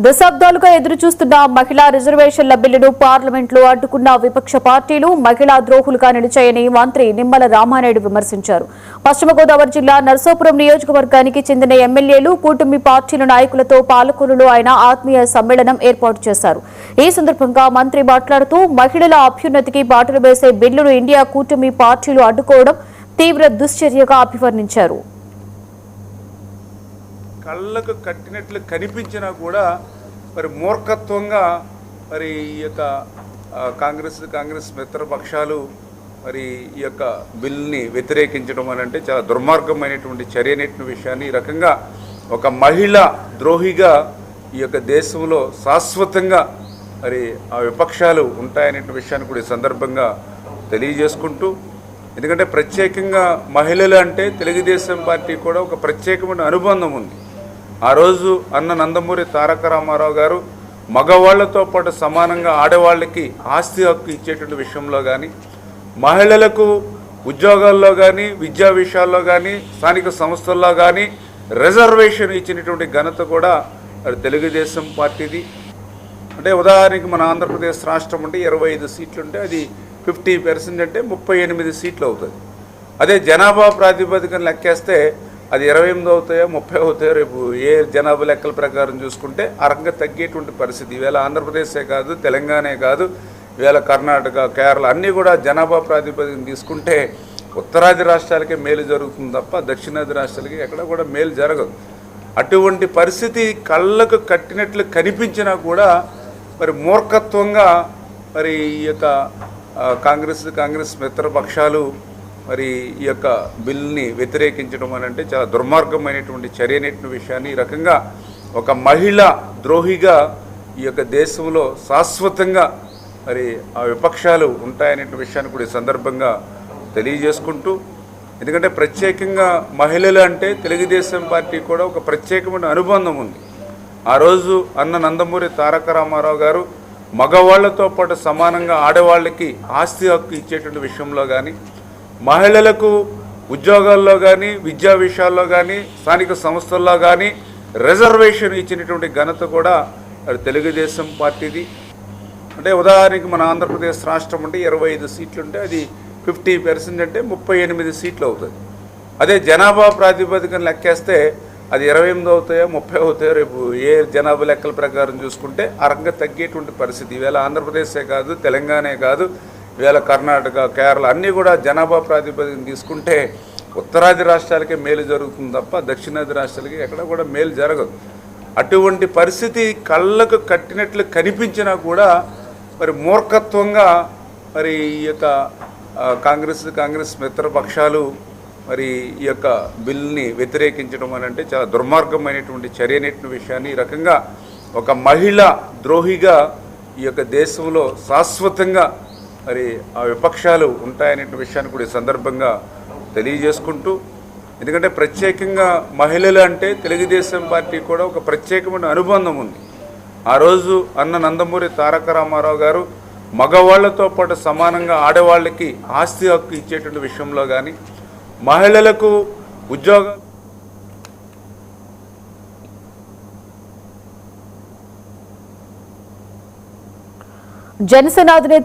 దశాబ్దాలుగా ఎదురుచూస్తున్న మహిళా రిజర్వేషన్ల బిల్లును పార్లమెంట్లో అడ్డుకున్న విపక్ష పార్టీలు మహిళా ద్రోహులుగా నిలిచాయని మంత్రి నిమ్మల రామానాయుడు విమర్శించారు. పశ్చిమ గోదావరి జిల్లా నరసాపురం నియోజకవర్గానికి చెందిన ఎమ్మెల్యేలు, కూటమి పార్టీల నాయకులతో పాలకొల్లులో ఆయన ఆత్మీయ సమ్మేళనం ఏర్పాటు చేశారు. ఈ సందర్భంగా మంత్రి మాట్లాడుతూ మహిళల అభ్యున్నతికి బాటలు వేసే బిల్లును ఇండియా కూటమి పార్టీలు అడ్డుకోవడం తీవ్ర దుశ్చర్యగా అభివర్ణించారు. కళ్ళకు కట్టినట్లు కనిపించినా కూడా మరి మూర్ఖత్వంగా మరి ఈ యొక్క కాంగ్రెస్ మిత్రపక్షాలు మరి ఈ యొక్క బిల్ని వ్యతిరేకించడం అని అంటే చాలా దుర్మార్గమైనటువంటి చర్యనేటువంటి విషయాన్ని, ఈ రకంగా ఒక మహిళ ద్రోహిగా ఈ యొక్క దేశంలో శాశ్వతంగా మరి ఆ విపక్షాలు ఉంటాయనే విషయాన్ని కూడా ఈ సందర్భంగా తెలియజేసుకుంటూ, ఎందుకంటే ప్రత్యేకంగా మహిళలు అంటే తెలుగుదేశం పార్టీ కూడా ఒక ప్రత్యేకమైన అనుబంధం ఉంది. ఆ రోజు అన్న నందమూరి తారక రామారావు గారు మగవాళ్లతో పాటు సమానంగా ఆడవాళ్ళకి ఆస్తి హక్కు ఇచ్చేటువంటి విషయంలో కానీ, మహిళలకు ఉద్యోగాల్లో కానీ, విద్యా విషయాల్లో కానీ, స్థానిక సంస్థల్లో కానీ రిజర్వేషన్ ఇచ్చినటువంటి ఘనత కూడా తెలుగుదేశం పార్టీది. అంటే ఉదాహరణకి మన ఆంధ్రప్రదేశ్ రాష్ట్రం అంటే 25 సీట్లు ఉంటే అది 50% అంటే 38 సీట్లు అవుతుంది. అదే జనాభా ప్రాతిపదికన లెక్కేస్తే అది 28 అవుతాయో 30 అవుతాయో రేపు ఏ జనాభా లెక్కల ప్రకారం చూసుకుంటే ఆ రకంగా తగ్గేటువంటి పరిస్థితి. ఈవేళ ఆంధ్రప్రదేశే కాదు, తెలంగాణే కాదు, ఈవేళ కర్ణాటక, కేరళ అన్నీ కూడా జనాభా ప్రాతిపదికన తీసుకుంటే ఉత్తరాది రాష్ట్రాలకే మేలు జరుగుతుంది తప్ప దక్షిణాది రాష్ట్రాలకి ఎక్కడ కూడా మేలు జరగదు. అటువంటి పరిస్థితి కళ్ళకు కట్టినట్లు కనిపించినా కూడా మరి మూర్ఖత్వంగా మరి ఈ యొక్క కాంగ్రెస్ మిత్రపక్షాలు మరి ఈ యొక్క బిల్ని వ్యతిరేకించడం అని అంటే చాలా దుర్మార్గమైనటువంటి చర్యనేటువంటి విషయాన్ని, ఈ రకంగా ఒక మహిళ ద్రోహిగా ఈ యొక్క దేశంలో శాశ్వతంగా మరి ఆ విపక్షాలు ఉంటాయనే విషయాన్ని కూడా ఈ సందర్భంగా తెలియజేసుకుంటూ, ఎందుకంటే ప్రత్యేకంగా మహిళలు అంటే తెలుగుదేశం పార్టీ కూడా ఒక ప్రత్యేకమైన అనుబంధం ఉంది. ఆ రోజు అన్న నందమూరి తారక రామారావు గారు మగవాళ్లతో పాటు సమానంగా ఆడవాళ్ళకి ఆస్తి హక్కు ఇచ్చేటువంటి విషయంలో కానీ, మహిళలకు ఉద్యోగాల్లో కానీ, విద్యా విషయాల్లో కానీ, స్థానిక సంస్థల్లో కానీ రిజర్వేషన్ ఇచ్చినటువంటి ఘనత కూడా తెలుగుదేశం పార్టీది. అంటే ఉదాహరణకి మన ఆంధ్రప్రదేశ్ రాష్ట్రం అంటే 25 సీట్లు ఉంటే అది 50% అంటే 38 సీట్లు అవుతుంది. అదే జనాభా ప్రాతిపదికన లెక్కేస్తే అది 28 అవుతాయో 30 అవుతాయో రేపు ఏ జనాభా లెక్కల ప్రకారం చూసుకుంటే ఆ రకంగా తగ్గేటువంటి పరిస్థితి. ఈవేళ ఆంధ్రప్రదేశే కాదు, తెలంగాణే కాదు, ఈవేళ కర్ణాటక, కేరళ అన్నీ కూడా జనాభా ప్రాతిపదికన తీసుకుంటే ఉత్తరాది రాష్ట్రాలకే మేలు జరుగుతుంది తప్ప దక్షిణాది రాష్ట్రాలకి ఎక్కడ కూడా మేలు జరగదు. అటువంటి పరిస్థితి కళ్ళకు కట్టినట్లు కనిపించినా కూడా మరి మూర్ఖత్వంగా మరి ఈ యొక్క కాంగ్రెస్ మిత్రపక్షాలు మరి ఈ యొక్క బిల్ని వ్యతిరేకించడం అని అంటే చాలా దుర్మార్గమైనటువంటి చర్యనేటువంటి విషయాన్ని, ఈ రకంగా ఒక మహిళ ద్రోహిగా ఈ యొక్క దేశంలో శాశ్వతంగా మరి ఆ విపక్షాలు ఉంటాయనే విషయాన్ని కూడా ఈ సందర్భంగా తెలియజేసుకుంటూ, ఎందుకంటే ప్రత్యేకంగా మహిళలు అంటే తెలుగుదేశం పార్టీ కూడా ఒక ప్రత్యేకమైన అనుబంధం ఉంది. ఆ రోజు అన్న నందమూరి తారక రామారావు గారు మగవాళ్లతో పాటు సమానంగా ఆడవాళ్ళకి ఆస్తి హక్కు ఇచ్చేటువంటి విషయంలో కానీ, మహిళలకు ఉద్యోగం జనసేన అధినేత